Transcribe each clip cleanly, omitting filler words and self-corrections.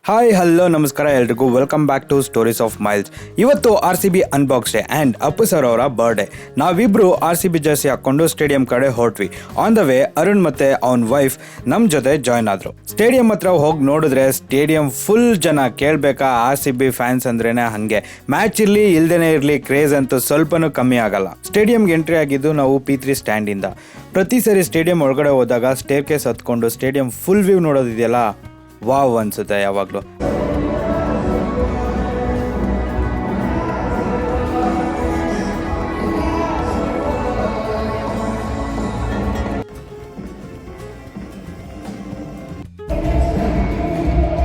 Hi hello ನಮಸ್ಕಾರ ಎಲ್ರಿಗೂ welcome back to stories of miles. ಇವತ್ತು RCB unbox day and Appu sir ಅವರ birthday. ನಾವಿಬ್ರು RCB ಜರ್ಸಿ ಹಾಕೊಂಡು ಸ್ಟೇಡಿಯಂ ಕಡೆ ಹೊರಟ್ವಿ. ಆನ್ ದ ವೇ ಅರುಣ್ ಮತ್ತೆ ಅವನ ವೈಫ್ ನಮ್ಮ ಜೊತೆ ಜಾಯ್ನ್ ಆದ್ರು. ಸ್ಟೇಡಿಯಂ ಹತ್ರ ಹೋಗಿ ನೋಡಿದ್ರೆ ಸ್ಟೇಡಿಯಂ ಫುಲ್ ಜನ. ಕೇಳ್ಬೇಕಾ, RCB ಫ್ಯಾನ್ಸ್ ಅಂದ್ರೇನೆ ಹಂಗೆ. ಮ್ಯಾಚ್ ಇರ್ಲಿ ಇಲ್ದೇನೆ ಇರ್ಲಿ ಕ್ರೇಜ್ ಅಂತೂ ಸ್ವಲ್ಪನೂ ಕಮ್ಮಿ ಆಗಲ್ಲ. ಸ್ಟೇಡಿಯಂಗೆ ಎಂಟ್ರಿ ಆಗಿದ್ದು ನಾವು P3 ಸ್ಟ್ಯಾಂಡ್ ಇಂದ. ಪ್ರತಿ ಸರಿ ಸ್ಟೇಡಿಯಂ ಒಳಗಡೆ ಹೋದಾಗ ಸ್ಟೇರ್ ಕೇಸ್ ಹತ್ಕೊಂಡು ಸ್ಟೇಡಿಯಂ ಫುಲ್ ವ್ಯೂ ನೋಡೋದಿದೆಯಲ್ಲ, ವಾವ್ ಅನ್ಸುತ್ತೆ ಯಾವಾಗಲೂ.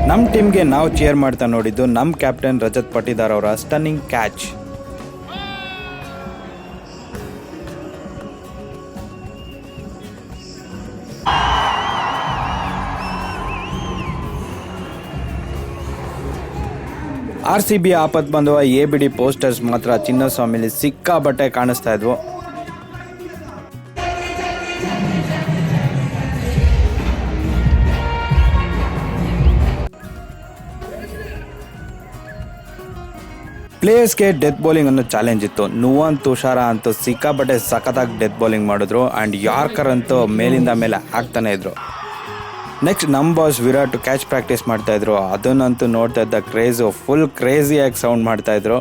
ನಮ್ಮ ಟೀಮ್ಗೆ ನಾವು ಚೇರ್ ಮಾಡ್ತಾ ನೋಡಿದ್ದು ನಮ್ಮ ಕ್ಯಾಪ್ಟನ್ ರಜತ್ ಪಟಿದಾರ್ ಅವರ stunning catch. RCB ಆಪತ್ ಬಂದುವ ABD posters ಮಾತ್ರ ಚಿನ್ನಸ್ವಾಮಿಲಿ ಸಿಕ್ಕಾಬಟ್ಟೆ ಕಾಣಿಸ್ತಾ ಇದ್ವು. ಪ್ಲೇಯರ್ಸ್ಗೆ ಡೆತ್ ಬೌಲಿಂಗ್ ಅನ್ನೋ ಚಾಲೆಂಜ್ ಇತ್ತು. ನುವಾನ್ ತುಷಾರ ಅಂತೂ ಸಿಕ್ಕಾಬಟ್ಟೆ ಸಖತ್ತಾಗಿ ಡೆತ್ ಬೌಲಿಂಗ್ ಮಾಡಿದ್ರು ಆ್ಯಂಡ್ ಯಾರ್ಕರ್ ಅಂತೂ ಮೇಲಿಂದ ಮೇಲೆ ಆಗ್ತಾನೆ ಇದ್ರು. ನೆಕ್ಸ್ಟ್ ನಮ್ಮ ಬಾಸ್ ವಿರಾಟ್ ಕ್ಯಾಚ್ ಪ್ರಾಕ್ಟೀಸ್ ಮಾಡ್ತಾ ಇದ್ರು. ಅದನ್ನಂತೂ ನೋಡ್ತಾ ಇದ್ದ ಕ್ರೇಜು ಫುಲ್ ಕ್ರೇಜಿಯಾಗಿ ಸೌಂಡ್ ಮಾಡ್ತಾ ಇದ್ರು.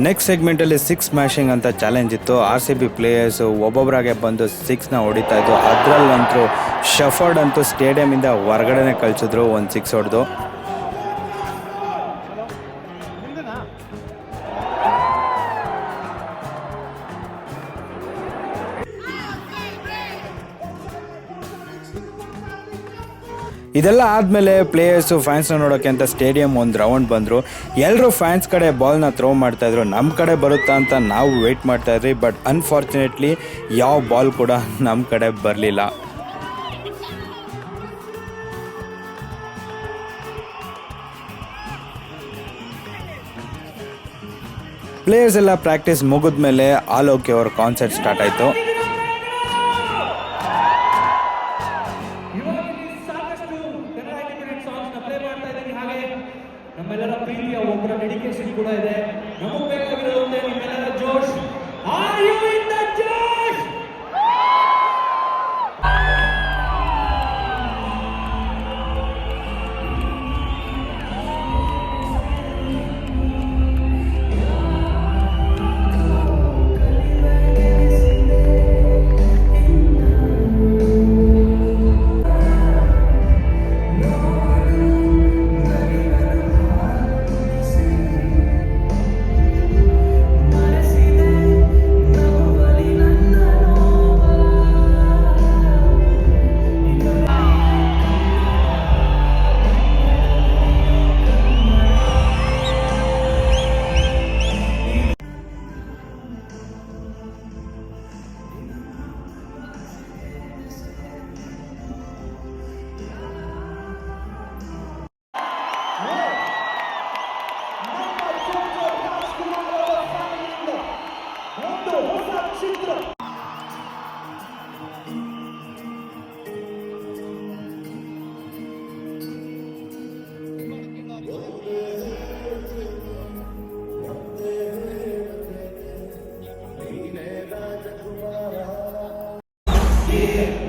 ನೆಕ್ಸ್ಟ್ ಸೆಗ್ಮೆಂಟಲ್ಲಿ 6 ಸ್ಮ್ಯಾಶಿಂಗ್ ಅಂತ ಚಾಲೆಂಜ್ ಇತ್ತು. RCB ಪ್ಲೇಯರ್ಸು ಒಬ್ಬೊಬ್ಬರಾಗೆ ಬಂದು 6ನ ಹೊಡಿತಾ ಇದ್ರು. ಅದರಲ್ಲಂತೂ ಶಫರ್ಡ್ ಅಂತೂ ಸ್ಟೇಡಿಯಮಿಂದ ಹೊರಗಡೆನೆ ಕಳಿಸಿದ್ರು ಒಂದು 6 ಹೊಡೆದು. ಇದೆಲ್ಲ ಆದಮೇಲೆ ಪ್ಲೇಯರ್ಸು ಫ್ಯಾನ್ಸ್ನ ನೋಡೋಕ್ಕೆ ಅಂತ ಸ್ಟೇಡಿಯಂ ಒಂದು ರೌಂಡ್ ಬಂದರು. ಎಲ್ಲರೂ ಫ್ಯಾನ್ಸ್ ಕಡೆ ಬಾಲ್ನ ಥ್ರೋ ಮಾಡ್ತಾಯಿದ್ರು. ನಮ್ಮ ಕಡೆ ಬರುತ್ತಾ ಅಂತ ನಾವು ವೆಯ್ಟ್ ಮಾಡ್ತಾಯಿದ್ರಿ. ಬಟ್ ಅನ್ಫಾರ್ಚುನೇಟ್ಲಿ ಯಾವ ಬಾಲ್ ಕೂಡ ನಮ್ಮ ಕಡೆ ಬರಲಿಲ್ಲ. ಪ್ಲೇಯರ್ಸ್ ಎಲ್ಲ ಪ್ರಾಕ್ಟೀಸ್ ಮುಗಿದ್ಮೇಲೆ ಆಲೋಕೆ ಅವ್ರ ಕಾನ್ಸರ್ಟ್ ಸ್ಟಾರ್ಟ್ ಆಯಿತು. ನಮ್ಮೆಲ್ಲರ ಪ್ರೀತಿಯ ಒಬ್ಬರ ಡೆಡಿಕೇಶನ್ ಕೂಡ ಇದೆ. ನಮಗೆ ಬೇಕಾಗಿರೋದು ನಿಮ್ಮೆಲ್ಲರ ಜೋಶ್. Are you in the josh?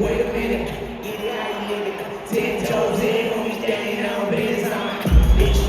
Wait a minute, get it how you live it. 10 toes in, when we standing on business, I'm a bitch.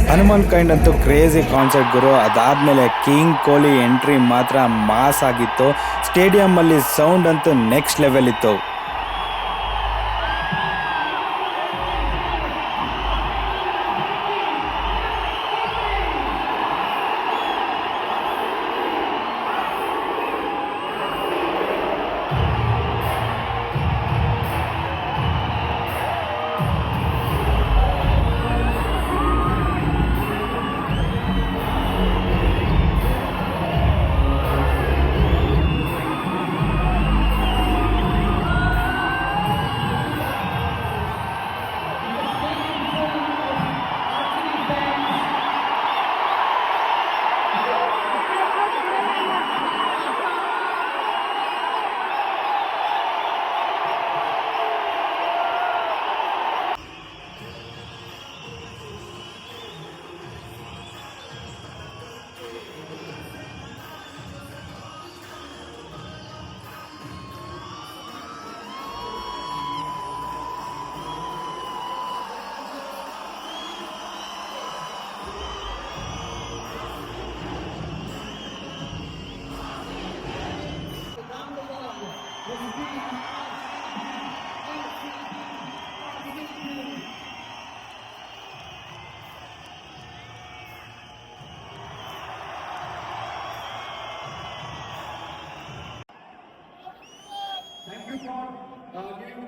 Hanuman kind ಅಂತೂ ಕ್ರೇಜಿ ಕಾನ್ಸರ್ಟ್ ಗುರು. ಅದಾದಮೇಲೆ ಕಿಂಗ್ ಕೊಹ್ಲಿ ಎಂಟ್ರಿ ಮಾತ್ರ ಮಾಸ್ ಆಗಿತ್ತು. ಸ್ಟೇಡಿಯಮ್ಮಲ್ಲಿ ಸೌಂಡ್ ಅಂತೂ ನೆಕ್ಸ್ಟ್ ಲೆವೆಲ್ ಇತ್ತು.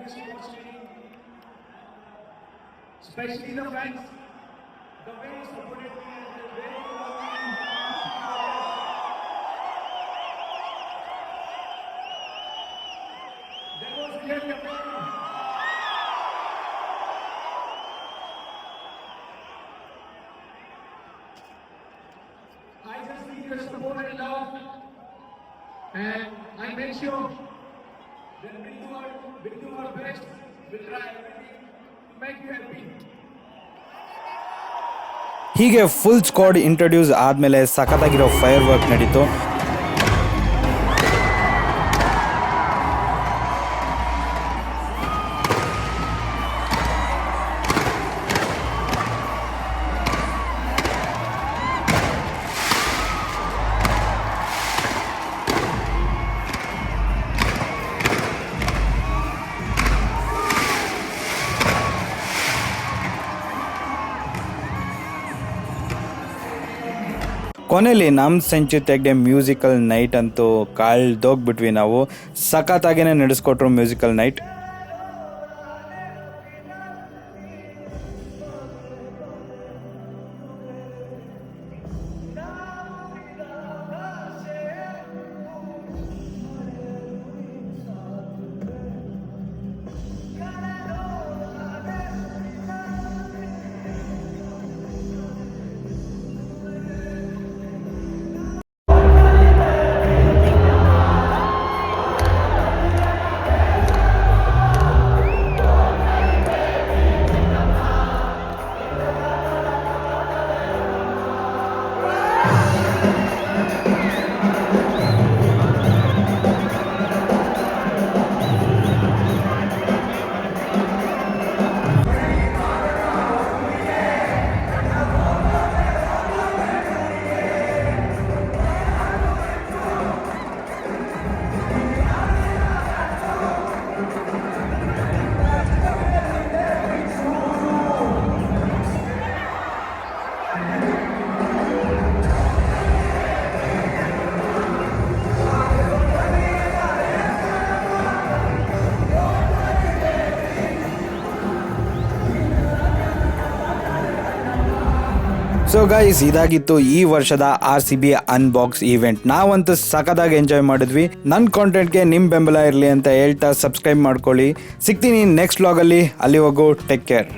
this opportunity, especially the fans, the way you supported me and the way you love me. That was really amazing. I just need your support and love, and I make sure that we'll do our best. We'll try everything to make you happy. ಹೀಗೆ full squad introduce ಆದಮೇಲೆ ಸಖತ್ತಾಗಿರೋ fire work ನಡೀತು. ಕೊನೆಯಲ್ಲಿ ನಮ್ಮ century ತೆಗ್ಡೆ musical night ಅಂತೂ ಕಾಳ್ದೋಗ್ಬಿಟ್ವಿ ನಾವು. ಸಖತ್ತಾಗೇನೆ ನಡೆಸ್ಕೊಟ್ರು musical night. So guys, ಇದಾಗಿತ್ತು ಈ ವರ್ಷದ RCB ಅನ್ಬಾಕ್ಸ್ ಈವೆಂಟ್. ನಾವಂತೂ ಸಖತ್ತಾಗಿ ಎಂಜಾಯ್ ಮಾಡಿದ್ವಿ. ನನ್ನ ಕಾಂಟೆಂಟ್ಗೆ ನಿಮ್ಮ ಬೆಂಬಲ ಇರಲಿ ಅಂತ ಹೇಳ್ತಾ ಸಬ್ಸ್ಕ್ರೈಬ್ ಮಾಡ್ಕೊಳ್ಳಿ. ಸಿಗ್ತೀನಿ ನೆಕ್ಸ್ಟ್ ವ್ಲಾಗಲ್ಲಿ. ಅಲ್ಲಿವರೆಗೂ ಟೇಕ್ ಕೇರ್.